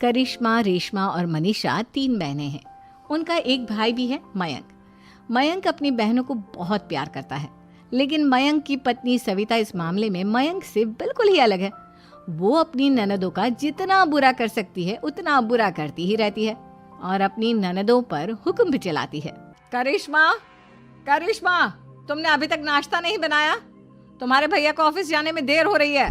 करिश्मा, रेशमा और मनीषा 3 बहनें हैं। उनका एक भाई भी है, मयंक। मयंक अपनी बहनों को बहुत प्यार करता है, लेकिन मयंक की पत्नी सविता इस मामले में मयंक से बिल्कुल ही अलग है। वो अपनी ननदों का जितना बुरा कर सकती है उतना बुरा करती ही रहती है और अपनी ननदों पर हुक्म भी चलाती है। करिश्मा, करिश्मा, तुमने अभी तक नाश्ता नहीं बनाया? तुम्हारे भैया को ऑफिस जाने में देर हो रही है।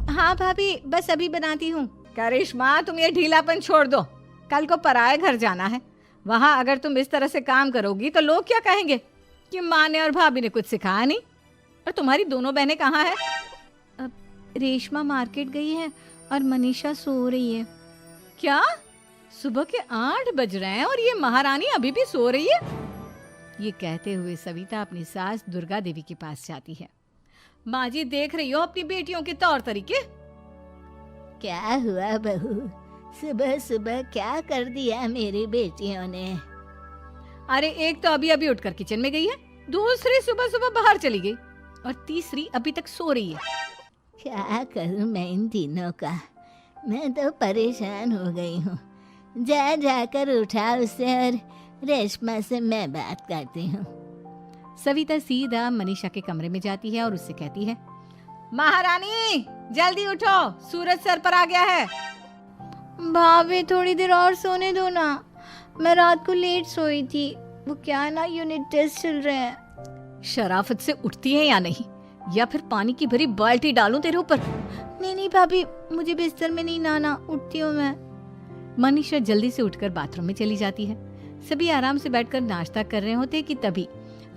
हाँ भाभी, बस अभी बनाती हूँ। करिश्मा, तुम ये ढीलापन छोड़ दो। कल को पराए घर जाना है। वहाँ अगर तुम इस तरह से काम करोगी तो लोग क्या कहेंगे कि माँ ने और भाभी ने कुछ सिखाया नहीं। और तुम्हारी दोनों बहनें कहाँ हैं? अब रेशमा मार्केट गई है और मनीषा सो रही है। क्या? सुबह के 8 बज रहे हैं और ये महारानी अभी भी सो रही है? ये कहते हुए सविता अपनी सास दुर्गा देवी के पास जाती है। माँ जी, देख रही हो अपनी बेटियों के तौर तरीके? क्या हुआ बहू, सुबह सुबह क्या कर दिया मेरी बेटियों ने? अरे एक तो अभी अभी उठकर किचन में गई है, दूसरी सुबह सुबह बाहर चली गई और तीसरी अभी तक सो रही है। क्या करूं मैं इन तीनों का, मैं तो परेशान हो गई हूँ। जा जाकर उठा उसे और रेशमा से मैं बात करती हूँ। सविता सीधा मनीषा के कमरे में जाती है और उससे कहती है, महारानी जल्दी उठो, सूरज सर पर आ गया है। भाभी थोड़ी देर और सोने दो ना, मैं रात को लेट सोई थी। वो क्या है ना, यूनिट टेस्ट चल रहे हैं। शराफत से उठती है या नहीं, या फिर पानी की भरी बाल्टी डालूं तेरे ऊपर? नहीं नहीं भाभी, मुझे बिस्तर में नहीं नहाना, उठती हूँ मैं। मनीषा जल्दी से उठकर बाथरूम में चली जाती है। सभी आराम से बैठकर नाश्ता कर रहे होते कि तभी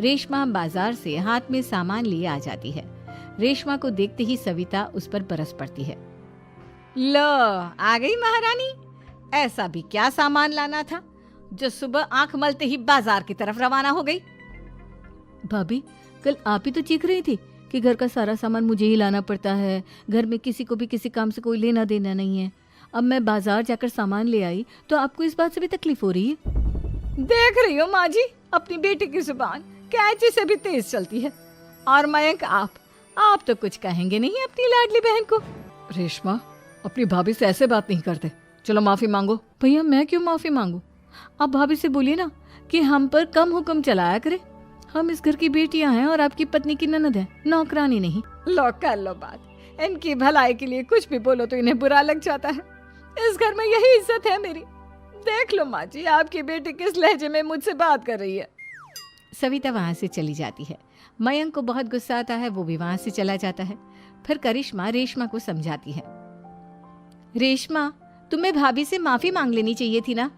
रेशमा बाजार से हाथ में सामान लिए आ जाती है। रेशमा को देखते ही सविता उस पर बरस पड़ती है। लो, आ गई महारानी। ऐसा भी क्या सामान लाना था जो सुबह आंख मलते ही बाजार की तरफ रवाना हो गई? भाभी, कल आप ही तो चीख रही थी कि घर का सारा सामान मुझे ही लाना पड़ता है, घर में किसी को भी किसी काम से कोई लेना देना नहीं है। अब मैं बाजार जाकर सामान ले आई तो आपको इस बात से भी तकलीफ हो रही है? देख रही हो माँ जी, अपनी बेटी की जुबान कैंची से भी तेज चलती है। और मयंक, आप तो कुछ कहेंगे नहीं अपनी लाडली बहन को। रेशमा, अपनी भाभी से ऐसे बात नहीं करते, चलो माफी मांगो। भैया, मैं क्यों माफी मांगू? आप भाभी से बोलिए ना कि हम पर कम हुक्म चलाया करे। हम इस घर की बेटियां हैं और आपकी पत्नी की ननद है, नौकरानी नहीं। लो कर लो बात। इनकी भलाई के लिए कुछ भी बोलो तो इन्हें बुरा लग जाता है। इस घर में यही इज्जत है मेरी। देख लो माँ जी, आपकी बेटी किस लहजे में मुझसे बात कर रही है। सविता वहां से चली जाती है। मयंक को बहुत गुस्सा आता है, वो भी वहां से चला जाता है। फिर करिश्मा रेशमा को समझाती है, रेशमा, तुम्हें भाभी से माफी मांग लेनी चाहिए थी ना।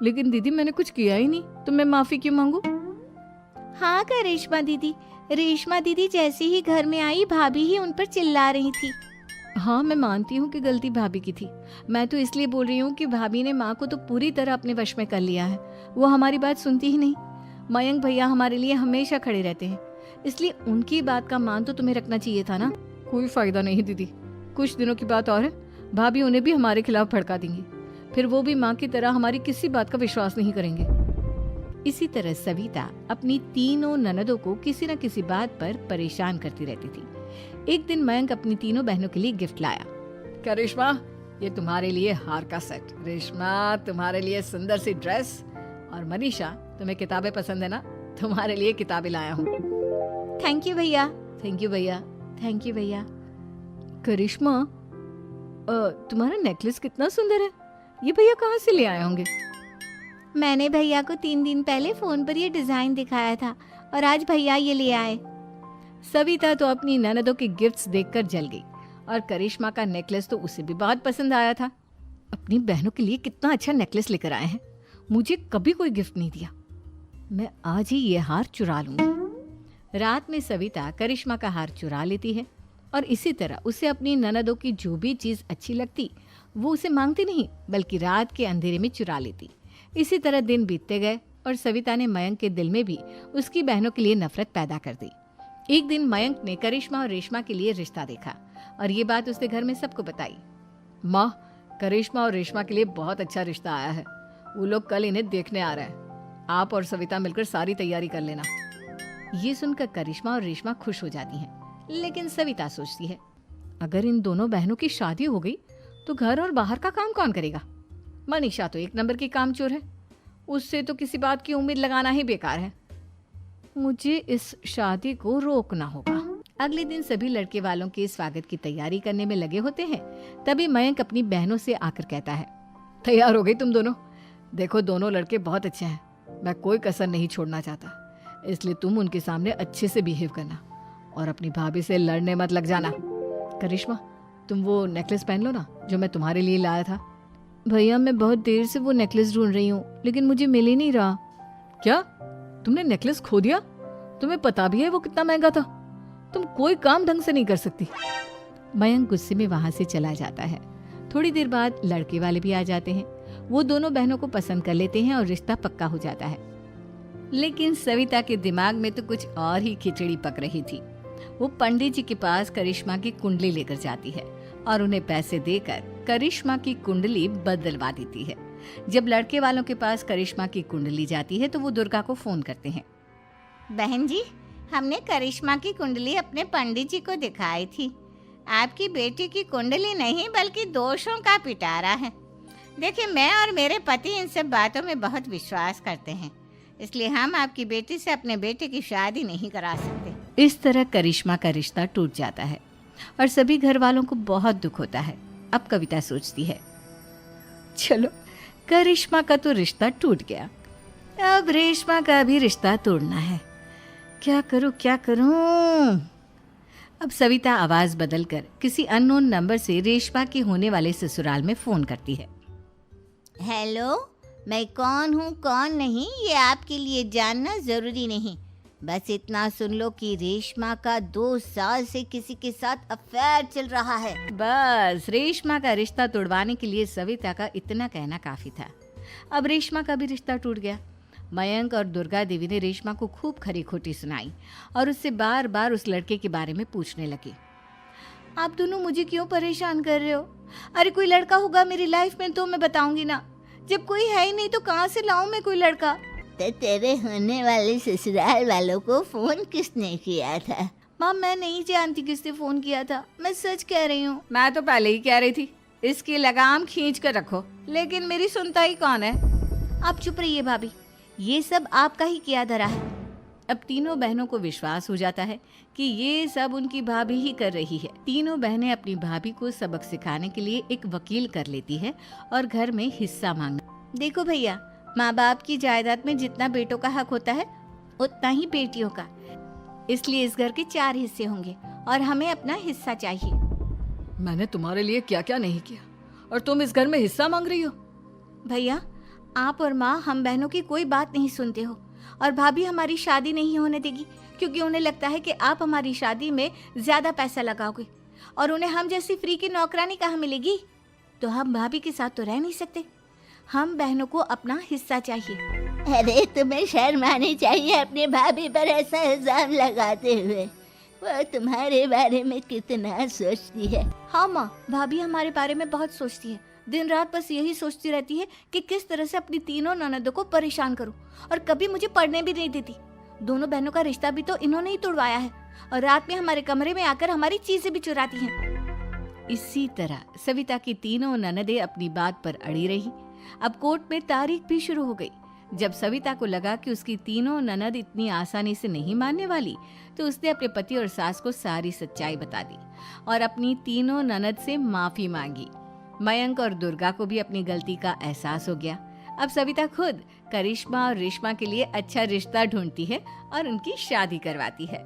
लेकिन दीदी, मैंने कुछ किया ही नहीं, तो मैं माफी क्यों मांगू? हाँ करिश्मा दीदी, रेशमा दीदी जैसे ही घर में आई भाभी ही उन पर चिल्ला रही थी। हाँ, मैं मानती हूँ कि गलती भाभी की थी। मैं तो इसलिए बोल रही हूँ कि भाभी ने माँ को तो पूरी तरह अपने वश में कर लिया है। वो हमारी बात सुनती ही नहीं। मयंक भैया हमारे लिए हमेशा खड़े रहते हैं, इसलिए उनकी बात का मान तो तुम्हें रखना चाहिए था ना। कोई फायदा नहीं दीदी, कुछ दिनों की बात और है, भाभी उन्हें भी हमारे खिलाफ भड़का देंगी। फिर वो भी माँ की तरह हमारी किसी बात का विश्वास नहीं करेंगे। इसी तरह सविता अपनी तीनों ननदों को किसी न किसी बात पर परेशान करती रहती थी। एक दिन मयंक अपनी तीनों बहनों के लिए गिफ्ट लाया। क्या रेशमा, ये तुम्हारे लिए हार का सेट, रेशमा तुम्हारे लिए सुंदर सी ड्रेस, और मनीषा तुम्हें किताबें पसंद है ना, तुम्हारे लिए किताबें लाया हूँ। थैंक यू भैया। थैंक यू भैया। थैंक यू भैया। करिश्मा, तुम्हारा नेकलेस कितना सुंदर है, ये भैया कहाँ से ले आए होंगे? मैंने भैया को 3 दिन पहले फोन पर ये डिजाइन दिखाया था और आज भैया ये ले आए। सविता तो अपनी ननदों के गिफ्ट्स देखकर जल गई और करिश्मा का नेकलेस तो उसे भी बहुत पसंद आया था। अपनी बहनों के लिए कितना अच्छा नेकलेस लेकर आए हैं, मुझे कभी कोई गिफ्ट नहीं दिया। मैं आज ही ये हार चुरा लूंगी। रात में सविता करिश्मा का हार चुरा लेती है और इसी तरह उसे अपनी ननदों की जो भी चीज अच्छी लगती वो उसे मांगती नहीं, बल्कि रात के अंधेरे में चुरा लेती। इसी तरह दिन बीतते गए और सविता ने मयंक के दिल में भी उसकी बहनों के लिए नफरत पैदा कर दी। एक दिन मयंक ने करिश्मा और रेशमा के लिए रिश्ता देखा और ये बात उसने घर में सबको बताई। माँ, करिश्मा और रेशमा के लिए बहुत अच्छा रिश्ता आया है, वो लोग कल इन्हें देखने आ रहे हैं, आप और सविता मिलकर सारी तैयारी कर लेना। ये सुनकर करिश्मा और रेशमा खुश हो जाती हैं, लेकिन सविता सोचती है, अगर इन दोनों बहनों की शादी हो गई तो घर और बाहर का काम कौन करेगा? मनीषा तो एक नंबर की कामचोर है, उससे तो किसी बात की उम्मीद लगाना ही बेकार है। मुझे इस शादी को रोकना होगा। अगले दिन सभी लड़के वालों के स्वागत की तैयारी करने में लगे होते हैं। तभी मयंक अपनी बहनों से आकर कहता है, तैयार हो गई तुम दोनों? देखो दोनों लड़के बहुत अच्छे हैं, मैं कोई कसर नहीं छोड़ना चाहता, इसलिए तुम उनके सामने अच्छे से बिहेव करना और अपनी भाभी से लड़ने मत लग जाना। करिश्मा, तुम वो नेकलेस पहन लो ना जो मैं तुम्हारे लिए लाया था। भैया मैं बहुत देर से वो नेकलेस ढूंढ रही हूँ, लेकिन मुझे मिल ही नहीं रहा। क्या तुमने नेकलेस खो दिया? तुम्हें पता भी है वो कितना महंगा था? तुम कोई काम ढंग से नहीं कर सकती। मयंक गुस्से में वहां से चला जाता है। थोड़ी देर बाद लड़के वाले भी आ जाते हैं। वो दोनों बहनों को पसंद कर लेते हैं और रिश्ता पक्का हो जाता है। लेकिन सविता के दिमाग में तो कुछ और ही खिचड़ी पक रही थी। वो पंडित जी के पास करिश्मा की कुंडली लेकर जाती है और उन्हें पैसे देकर करिश्मा की कुंडली बदलवा देती है। जब लड़के वालों के पास करिश्मा की कुंडली जाती है तो वो दुर्गा को फोन करते हैं। बहन जी, हमने करिश्मा की कुंडली अपने पंडित जी को दिखाई थी। आपकी बेटी की कुंडली नहीं बल्कि दोषों का पिटारा है। देखिए, मैं और मेरे पति इन सब बातों में बहुत विश्वास करते हैं, इसलिए हम आपकी बेटी से अपने बेटे की शादी नहीं करा सकते। इस तरह करिश्मा का रिश्ता टूट जाता है और सभी घर वालों को बहुत दुख होता है। अब कविता सोचती है, चलो करिश्मा का तो रिश्ता टूट गया, अब रेशमा का भी रिश्ता तोड़ना है। क्या करूं? अब सविता आवाज बदलकर किसी अननोन नंबर से रेशमा के होने वाले ससुराल में फोन करती है। हेलो, मैं कौन हूँ कौन नहीं ये आपके लिए जानना जरूरी नहीं, बस इतना सुन लो कि रेशमा का 2 साल से किसी के साथ अफेयर चल रहा है। बस रेशमा का रिश्ता तोड़वाने के लिए सविता का इतना कहना काफी था। अब रेशमा का भी रिश्ता टूट गया। मयंक और दुर्गा देवी ने रेशमा को खूब खरी खोटी सुनाई और उससे बार बार उस लड़के के बारे में पूछने लगी। आप दोनों मुझे क्यों परेशान कर रहे हो? अरे कोई लड़का होगा मेरी लाइफ में तो मैं बताऊंगी ना, जब कोई है ही नहीं तो कहाँ से लाऊं मैं कोई लड़का? तो तेरे होने वाले ससुराल वालों को फोन किसने किया था? माँ, मैं नहीं जानती किसने फोन किया था, मैं सच कह रही हूँ। मैं तो पहले ही कह रही थी इसकी लगाम खींच कर रखो, लेकिन मेरी सुनता ही कौन है। आप चुप रहिए भाभी, ये सब आपका ही किया धरा है। अब तीनों बहनों को विश्वास हो जाता है कि ये सब उनकी भाभी ही कर रही है। तीनों बहनें अपनी भाभी को सबक सिखाने के लिए एक वकील कर लेती है और घर में हिस्सा मांगना। देखो भैया, माँ बाप की जायदाद में जितना बेटों का हक होता है उतना ही बेटियों का, इसलिए इस घर के 4 हिस्से होंगे और हमें अपना हिस्सा चाहिए। मैंने तुम्हारे लिए क्या क्या नहीं किया और तुम इस घर में हिस्सा मांग रही हो? भैया, आप और माँ हम बहनों की कोई बात नहीं सुनते हो और भाभी हमारी शादी नहीं होने देगी क्योंकि उन्हें लगता है कि आप हमारी शादी में ज्यादा पैसा लगाओगे और उन्हें हम जैसी फ्री की नौकरानी कहाँ मिलेगी। तो हम भाभी के साथ तो रह नहीं सकते, हम बहनों को अपना हिस्सा चाहिए। अरे तुम्हें शर्म आनी चाहिए अपने भाभी पर ऐसा इल्जाम लगाते हुए। वो तुम्हारे बारे में कितना सोचती है। हाँ माँ, भाभी हमारे बारे में बहुत सोचती है, दिन रात बस यही सोचती रहती है कि किस तरह से अपनी तीनों ननदों को परेशान करूं और कभी मुझे पढ़ने भी नहीं देती। दोनों बहनों का रिश्ता भी तो इन्होंने ही तोड़वाया है और रात में हमारे कमरे में आकर हमारी चीजें भी चुराती हैं। इसी तरह सविता की तीनों ननदें अपनी बात पर अड़ी रही। अब कोर्ट में तारीख भी शुरू हो गई। जब सविता को लगा कि उसकी तीनों ननद इतनी आसानी से नहीं मानने वाली, तो उसने अपने पति और सास को सारी सच्चाई बता दी और अपनी तीनों ननद से माफी मांगी। मयंक और दुर्गा को भी अपनी गलती का एहसास हो गया। अब सविता खुद करिश्मा और रेशमा के लिए अच्छा रिश्ता ढूंढती है और उनकी शादी करवाती है।